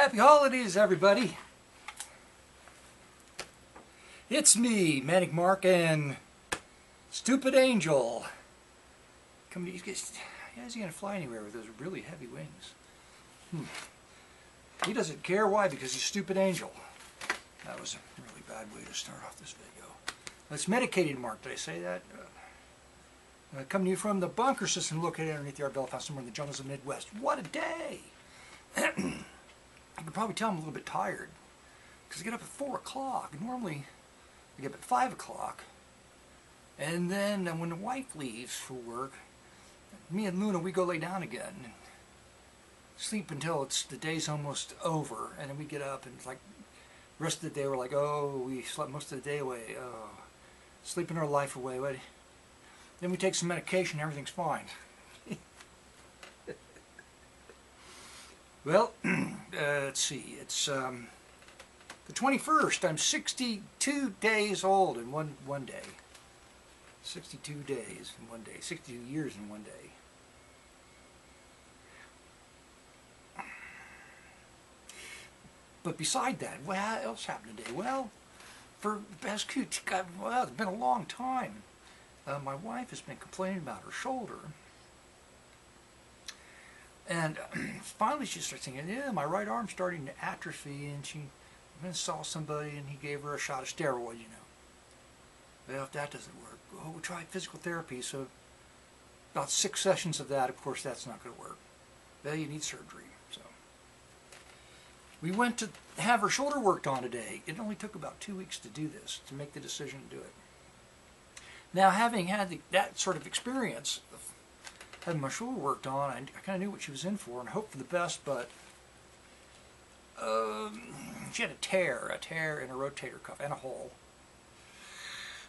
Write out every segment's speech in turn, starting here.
Happy holidays, everybody. It's me, Manic Mark, and Stupid Angel. Come to you guys. How is he going to fly anywhere with those really heavy wings? He doesn't care. Why? Because he's Stupid Angel. That was a really bad way to start off this video. It's Medicated Mark. Did I say that? Coming to you from the bunker system located underneath the Arbella somewhere in the jungles of the Midwest. What a day! You can probably tell I'm a little bit tired because I get up at 4 o'clock. Normally I get up at 5 o'clock, and then when the wife leaves for work, me and Luna, we go lay down again and sleep until the day's almost over, and then we get up and it's like the rest of the day we're like, oh, we slept most of the day away, oh, sleeping our life away. Then we take some medication, everything's fine. Well, let's see, it's the 21st. I'm 62 days old in one day. 62 days in one day. 62 years in one day. But beside that, what else happened today? Well, it's been a long time. My wife has been complaining about her shoulder. And finally she starts thinking, yeah, my right arm's starting to atrophy, and she then saw somebody and he gave her a shot of steroid, you know. Well, if that doesn't work, we'll try physical therapy. So about 6 sessions of that, of course, that's not going to work. Well, you need surgery. So we went to have her shoulder worked on today. It only took about 2 weeks to do this, to make the decision to do it. Now, having had that sort of experience of having my shoulder worked on, I kind of knew what she was in for and hoped for the best, but she had a tear in a rotator cuff and a hole.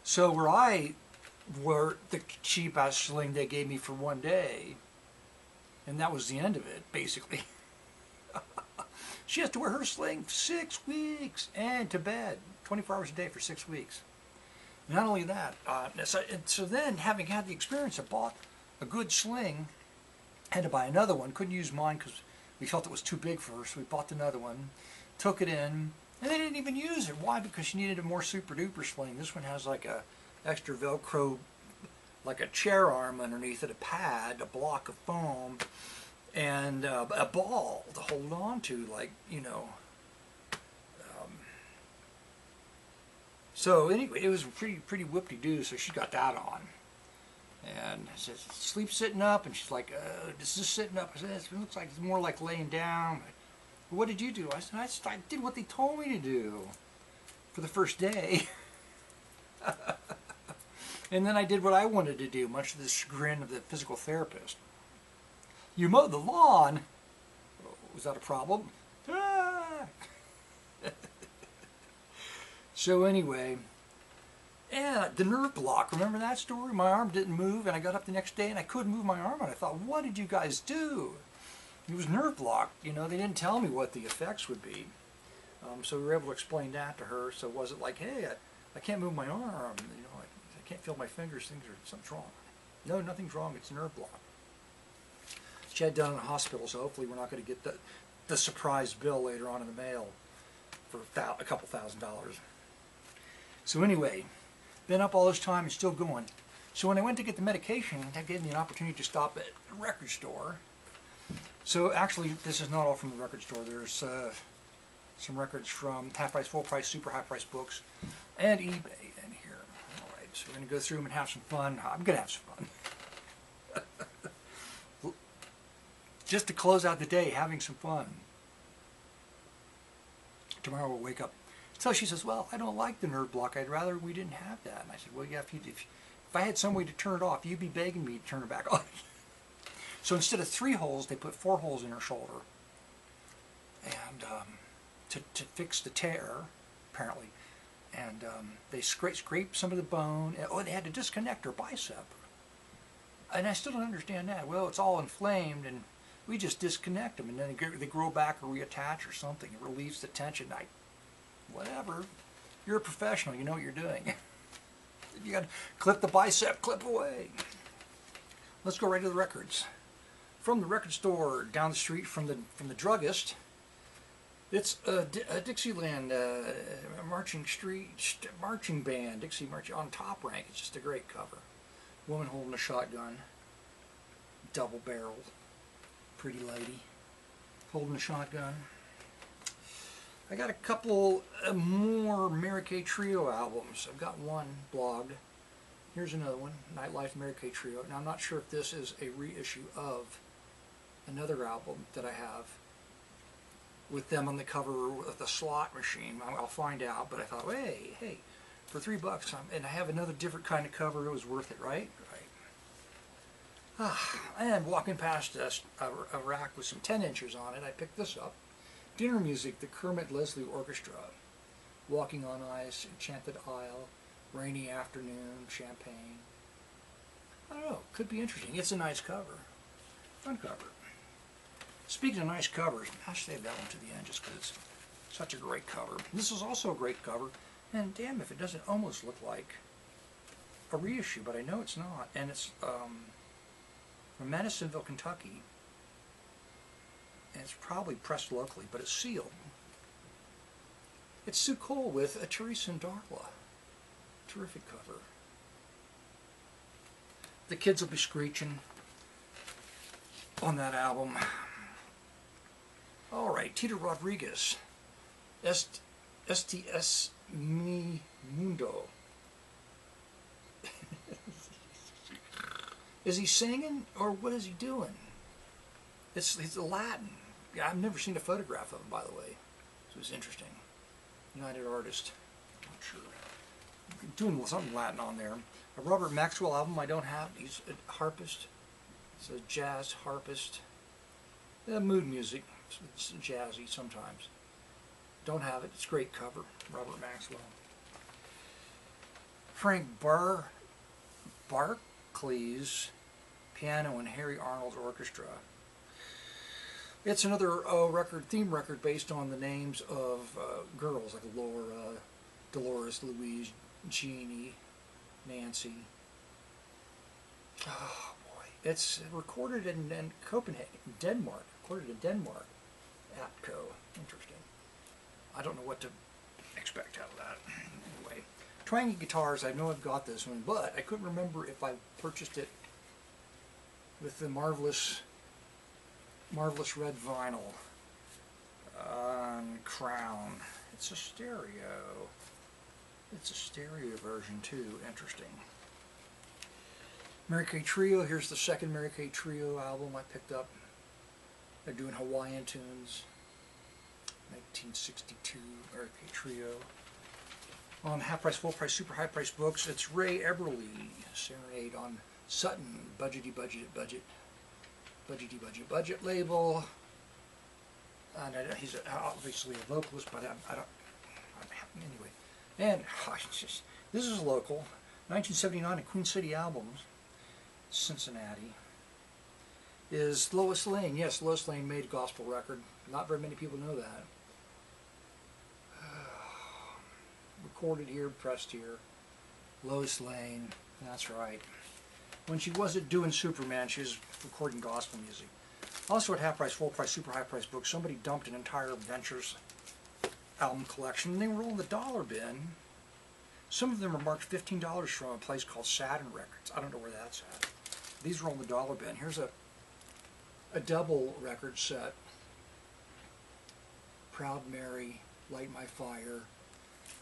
So where I wore the cheap-ass sling they gave me for one day, and that was the end of it, basically. She has to wear her sling 6 weeks and to bed 24 hours a day for 6 weeks. Not only that, so then, having had the experience, I bought a good sling, had to buy another one, couldn't use mine because we felt it was too big for her, so we bought another one, took it in, and they didn't even use it. Why? Because she needed a more super duper sling. This one has like a extra Velcro, like a chair arm underneath it, a pad, a block of foam, and a ball to hold on to, like, you know. So anyway, it was pretty whoop-de-doo, so she got that on. And I said, sleep sitting up, and she's like, this is sitting up. I said, it looks like it's more like laying down. But what did you do? I said, I did what they told me to do for the first day. And then I did what I wanted to do, much to the chagrin of the physical therapist. You mowed the lawn. Was that a problem? Ah! So anyway, yeah, the nerve block, remember that story? My arm didn't move, and I got up the next day and I couldn't move my arm, and I thought, what did you guys do? It was nerve block. You know, they didn't tell me what the effects would be. So we were able to explain that to her. So it wasn't like, hey, I can't move my arm, you know, I can't feel my fingers, something's wrong. No, nothing's wrong, it's nerve block. She had it done in the hospital, so hopefully we're not going to get the surprise bill later on in the mail for a couple $1,000s. So anyway, been up all this time and still going. So when I went to get the medication, that gave me an opportunity to stop at a record store. So actually, this is not all from the record store. There's some records from half price, full price, super high price books, and eBay in here. All right, so we're going to go through them and have some fun. I'm going to have some fun. Just to close out the day, having some fun. Tomorrow we'll wake up. So she says, well, I don't like the nerve block. I'd rather we didn't have that. And I said, well, yeah, if I had some way to turn it off, you'd be begging me to turn it back on. So instead of 3 holes, they put 4 holes in her shoulder. And to fix the tear, apparently. And they scrape some of the bone. Oh, they had to disconnect her bicep. And I still don't understand that. Well, it's all inflamed, and we just disconnect them, and then they grow back or reattach or something. It relieves the tension. Whatever. You're a professional. You know what you're doing. You got to clip the bicep, clip away. Let's go right to the records. From the record store down the street from the druggist, It's a Dixieland marching band, Dixie March on Top Rank. It's just a great cover. Woman holding a shotgun, double barrel, pretty lady holding a shotgun. I got a couple more Mary Kay Trio albums. I've got one blogged. Here's another one, Nightlife Mary Kay Trio. Now I'm not sure if this is a reissue of another album that I have with them on the cover with a slot machine. I'll find out, but I thought, hey, for $3, and I have another different kind of cover, it was worth it, right? Right. And walking past a rack with some 10-inchers on it, I picked this up. Dinner Music, the Kermit Leslie Orchestra. Walking on Ice, Enchanted Isle, Rainy Afternoon, Champagne. I don't know, could be interesting. It's a nice cover. Fun cover. Speaking of nice covers, I'll save that one to the end just because it's such a great cover. This is also a great cover, and damn if it doesn't almost look like a reissue, but I know it's not. And it's from Madisonville, Kentucky. And it's probably pressed locally, but it's sealed. It's Sue Cole with a Teresa and Darla. Terrific cover. The kids will be screeching on that album. Alright, Tito Rodriguez. STS Mi Mundo. Is he singing or what is he doing? It's Latin. Yeah, I've never seen a photograph of him, by the way. So it's interesting. United Artist. Not sure. Doing something Latin on there. A Robert Maxwell album I don't have. He's a harpist. It's a jazz harpist. Mood music. It's jazzy sometimes. Don't have it. It's a great cover. Robert Maxwell. Frank Barclay's piano and Harry Arnold's orchestra. It's another theme record based on the names of girls like Laura, Dolores, Louise, Jeannie, Nancy. Oh boy. It's recorded in Copenhagen, Denmark. Recorded in Denmark. APCO. Interesting. I don't know what to expect out of that. Anyway. Twangy Guitars, I know I've got this one, but I couldn't remember if I purchased it with the marvelous red vinyl on Crown. It's a stereo. It's a stereo version too. Interesting. Mary Kay Trio. Here's the second Mary Kay Trio album I picked up. They're doing Hawaiian tunes. 1962 Mary Kay Trio. On half price, full price, super high price books, it's Ray Eberly, Serenade on Sutton, budget label. And he's obviously a vocalist, but anyway. And this is local, 1979 at Queen City Albums, Cincinnati. Is Lois Lane. Yes, Lois Lane made a gospel record. Not very many people know that. Recorded here, pressed here. Lois Lane, that's right. When she wasn't doing Superman, she was recording gospel music. Also at half price, full price, super high price books, somebody dumped an entire Ventures album collection, and they were all in the dollar bin. Some of them are marked $15 from a place called Saturn Records. I don't know where that's at. These were on the dollar bin. Here's a double record set. Proud Mary, Light My Fire.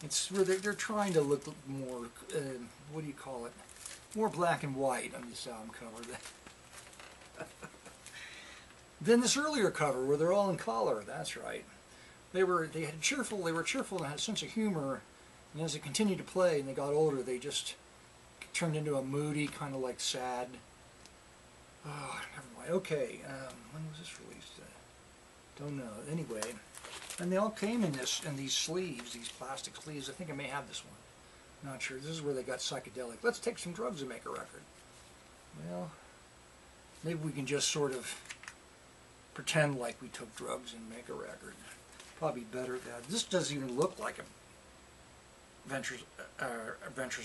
It's where they're trying to look more, what do you call it? More black and white on this album cover than this earlier cover where they're all in color. That's right. They were cheerful and had a sense of humor, and as they continued to play and they got older, they just turned into a moody, kind of like sad. Oh, never mind. Okay, when was this released? Don't know. Anyway, and they all came in these sleeves, these plastic sleeves. I think I may have this one. Not sure. This is where they got psychedelic. Let's take some drugs and make a record. Well, maybe we can just sort of pretend like we took drugs and make a record. Probably better that. This doesn't even look like a Ventures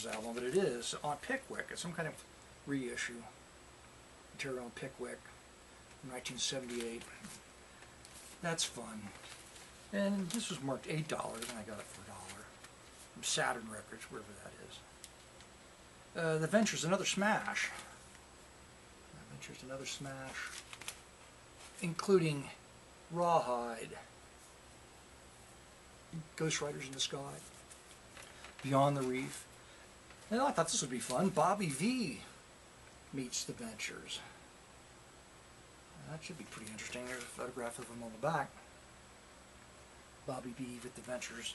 album, but it is on Pickwick. It's some kind of reissue. Material on Pickwick, 1978. That's fun. And this was marked $8, and I got it for $1 from Saturn Records, wherever that is. The Venture's another smash. The Venture's another smash, including Rawhide, Ghost Riders in the Sky, Beyond the Reef. And I thought this would be fun. Bobby V meets the Ventures. That should be pretty interesting. There's a photograph of him on the back. Bobby V with the Ventures.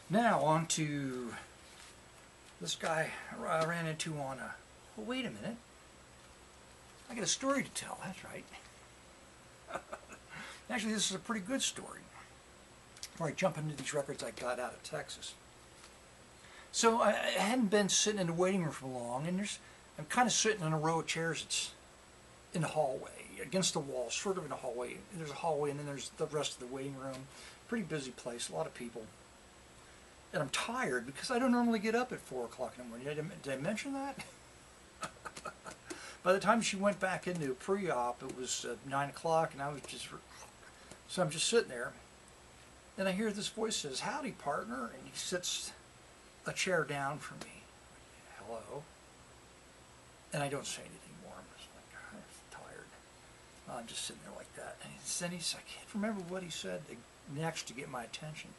Now on to this guy I ran into on a... Well, wait a minute. I got a story to tell. That's right. Actually, this is a pretty good story. Before I jump into these records I got out of Texas. So I hadn't been sitting in the waiting room for long, and I'm kind of sitting in a row of chairs. It's in the hallway, against the wall, sort of in a hallway. There's a hallway, and then there's the rest of the waiting room. Pretty busy place, a lot of people. And I'm tired because I don't normally get up at 4 o'clock in the morning. Did I mention that? By the time she went back into pre-op, it was 9 o'clock, and I was just... So I'm just sitting there, and I hear this voice says, "Howdy, partner," and he sits a chair down from me. Hello? And I don't say anything more. I'm just like, I'm tired. I'm just sitting there like that. And then I can't remember what he said next to get my attention.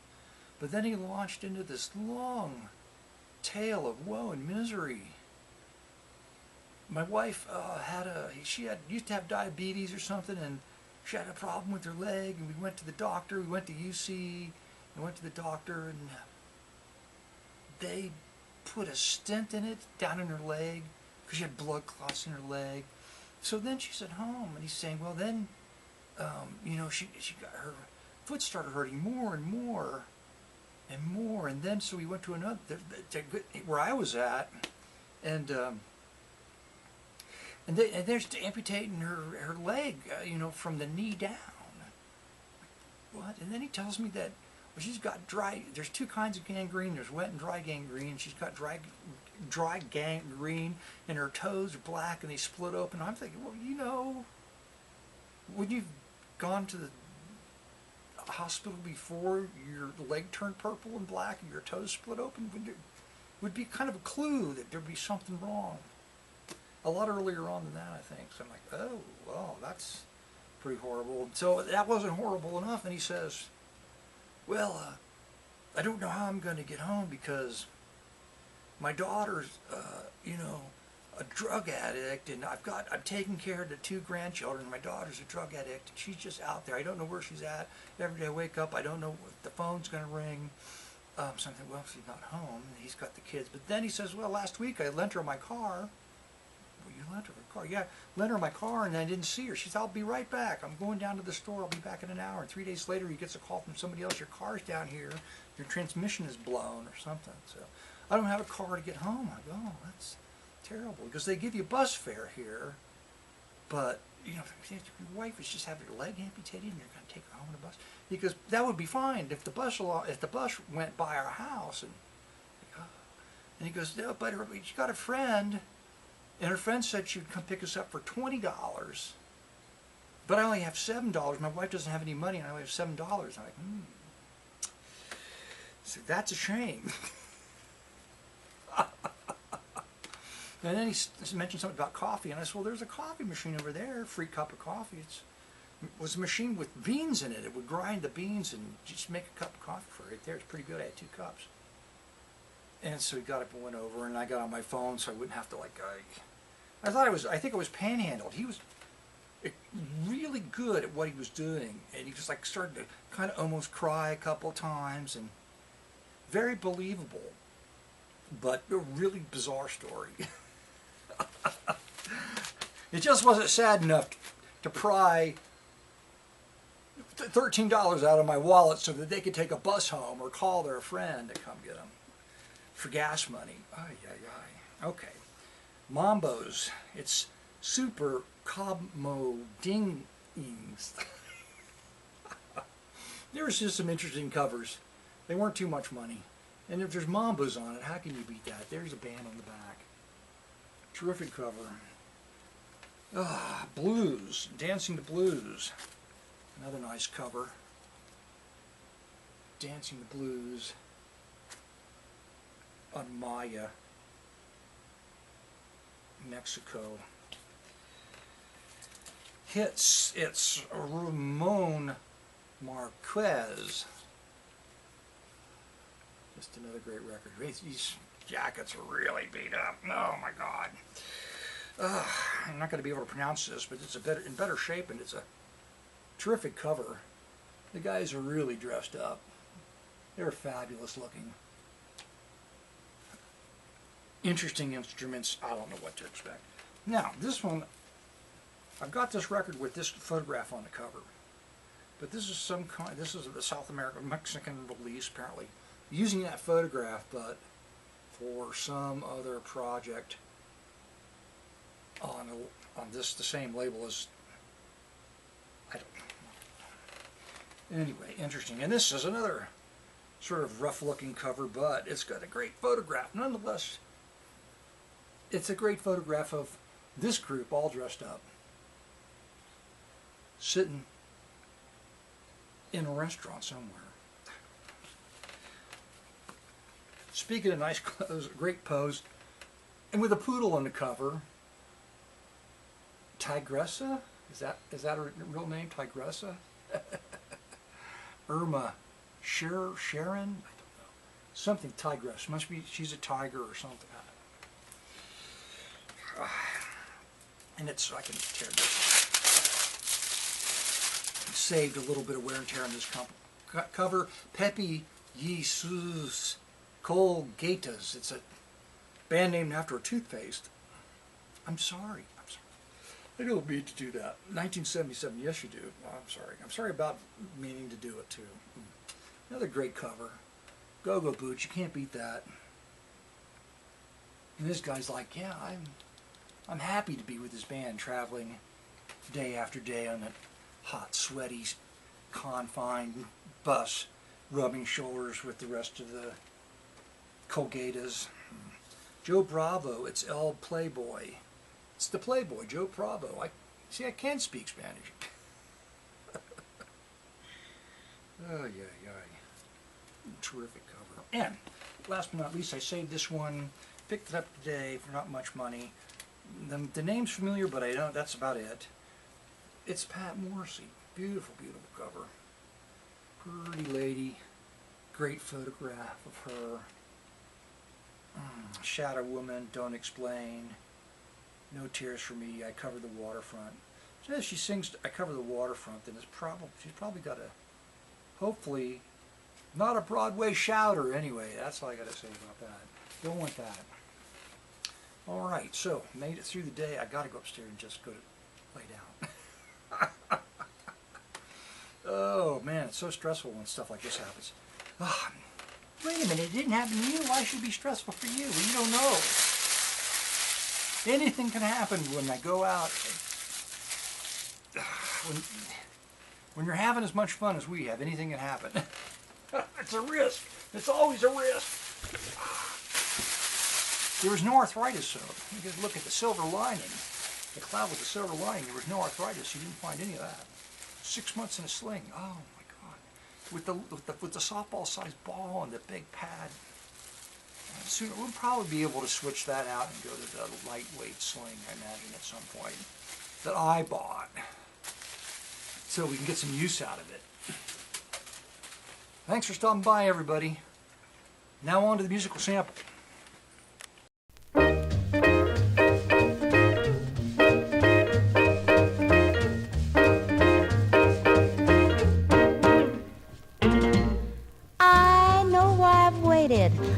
But then he launched into this long tale of woe and misery. My wife used to have diabetes or something, and she had a problem with her leg, and we went to the doctor. We went to UC, and went to the doctor, and they put a stent in it down in her leg because she had blood clots in her leg. So then she's at home, and he's saying, well, then, you know, she got her foot started hurting more and more and more, and then so we went to another where I was at, and they're amputating her leg, you know, from the knee down. What? And then he tells me that, well, she's got there's two kinds of gangrene. There's wet and dry gangrene. She's got dry gangrene, and her toes are black, and they split open. I'm thinking, well, you know, when you've gone to the hospital before, your leg turned purple and black, and your toes split open, would be kind of a clue that there'd be something wrong. A lot earlier on than that, I think. So I'm like, oh, well, that's pretty horrible. So that wasn't horrible enough, and he says, well, I don't know how I'm going to get home because my daughter's, you know, a drug addict, and I'm taking care of the 2 grandchildren. My daughter's a drug addict, and she's just out there. I don't know where she's at. Every day I wake up, I don't know if the phone's going to ring. Something, well, she's not home. He's got the kids. But then he says, well, last week I lent her my car. Well, you lent her a car? Yeah, lent her my car, and I didn't see her. She said, I'll be right back. I'm going down to the store. I'll be back in an hour. And 3 days later, he gets a call from somebody else. Your car's down here. Your transmission is blown or something. So I don't have a car to get home. I go, oh, that's terrible. Because they give you bus fare here, but, you know, your wife is just having her leg amputated, and you're going to take her home on a bus. Because that would be fine if the bus went by our house. And he goes, no, but she got a friend. And her friend said she would come pick us up for $20, but I only have $7. My wife doesn't have any money, and I only have $7. I'm like, So that's a shame. And then he mentioned something about coffee, and I said, well, there's a coffee machine over there, free cup of coffee. It was a machine with beans in it. It would grind the beans and just make a cup of coffee for right there. It's pretty good. I had 2 cups. And so he got up and went over, and I got on my phone so I wouldn't have to, like, I think I was panhandled. He was really good at what he was doing, and he just, like, started to kind of almost cry a couple of times, and very believable, but a really bizarre story. It just wasn't sad enough to pry $13 out of my wallet so that they could take a bus home or call their friend to come get them for gas money. Ay, ay, ay. Okay. Mambo's. It's super commodings. There was just some interesting covers. They weren't too much money. And if there's Mambo's on it, how can you beat that? There's a band on the back. Terrific cover. Blues. Dancing to Blues. Another nice cover. Dancing the Blues on Maya, Mexico. It's Ramon Marquez. Just another great record. These jackets are really beat up. Oh my God. I'm not going to be able to pronounce this, but it's in better shape, and it's a terrific cover. The guys are really dressed up. They're fabulous looking. Interesting instruments. I don't know what to expect. Now, this one, I've got this record with this photograph on the cover. But this is some kind, this is a South American, Mexican release, apparently. Using that photograph, but for some other project on this, the same label as, I don't know. Anyway, interesting. And this is another sort of rough-looking cover, but it's got a great photograph. Nonetheless, it's a great photograph of this group all dressed up, sitting in a restaurant somewhere. Speaking of nice clothes, great pose, and with a poodle on the cover. Tigressa? Is that her real name? Tigressa? Irma Sharon? I don't know. Something Tigress. Must be, she's a tiger or something. And it's, I can tear this. Saved a little bit of wear and tear on this cover. Pepe Jesus Colgatas. It's a band named after a toothpaste. I'm sorry. I don't mean to do that. 1977. Yes, you do. Oh, I'm sorry. I'm sorry about meaning to do it too. Another great cover. Go-Go Boots. You can't beat that. And this guy's like, yeah, I'm happy to be with this band, traveling day after day on that hot, sweaty, confined bus, rubbing shoulders with the rest of the Colgatas. Joe Bravo, it's El Playboy. It's the Playboy, Joe Bravo. I can speak Spanish. Oh, yeah. Terrific cover. And last but not least, I saved this one, picked it up today for not much money. The name's familiar, but I don't. That's about it. It's Pat Morrissey. Beautiful, beautiful cover. Pretty lady. Great photograph of her. Shadow Woman, Don't Explain. No Tears for Me, I Cover the Waterfront. So as she sings I Cover the Waterfront, then she's probably got a, hopefully, not a Broadway shouter anyway. That's all I got to say about that. Don't want that. All right, so made it through the day. I got to go upstairs and just go to lay down. Oh man, it's so stressful when stuff like this happens. Oh, wait a minute, it didn't happen to you. Why should it be stressful for you? Well, you don't know. Anything can happen when I go out. When you're having as much fun as we have, anything can happen. It's a risk. It's always a risk. There was no arthritis, so you guys look at the silver lining. The cloud with the silver lining, there was no arthritis. You didn't find any of that. 6 months in a sling. Oh my God. With the softball-sized ball and the big pad. Soon we'll probably be able to switch that out and go to the lightweight sling, I imagine, at some point, that I bought, so we can get some use out of it. Thanks for stopping by, everybody. Now on to the musical sample.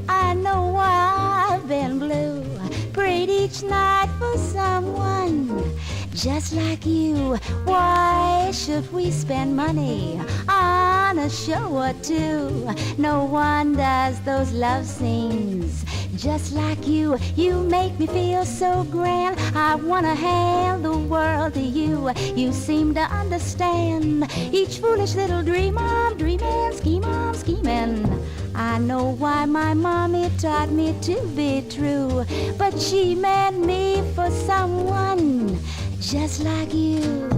I know why I've been blue. Prayed each night for someone just like you. Why should we spend money on a show or two? No one does those love scenes just like you. You make me feel so grand. I wanna hand the world to you. You seem to understand each foolish little dream I'm dreaming, scheme I'm scheming. I know why my mommy taught me to be true, but she meant me for someone just like you.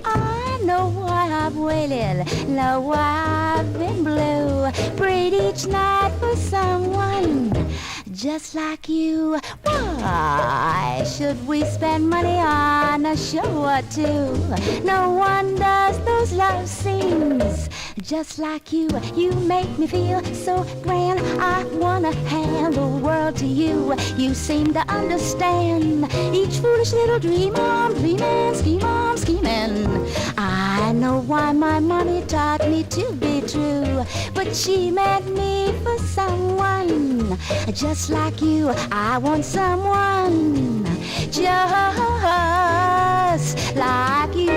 I know why I've waited, know why I've been blue. Prayed each night for someone just like you. Why should we spend money on a show or two? No one does those love scenes just like you. You make me feel so grand. I wanna hand the world to you. You seem to understand each foolish little dream I'm dreaming, scheme I'm scheming. I know why my mommy taught me to be true, but she meant me for someone just like you. I want someone just like you.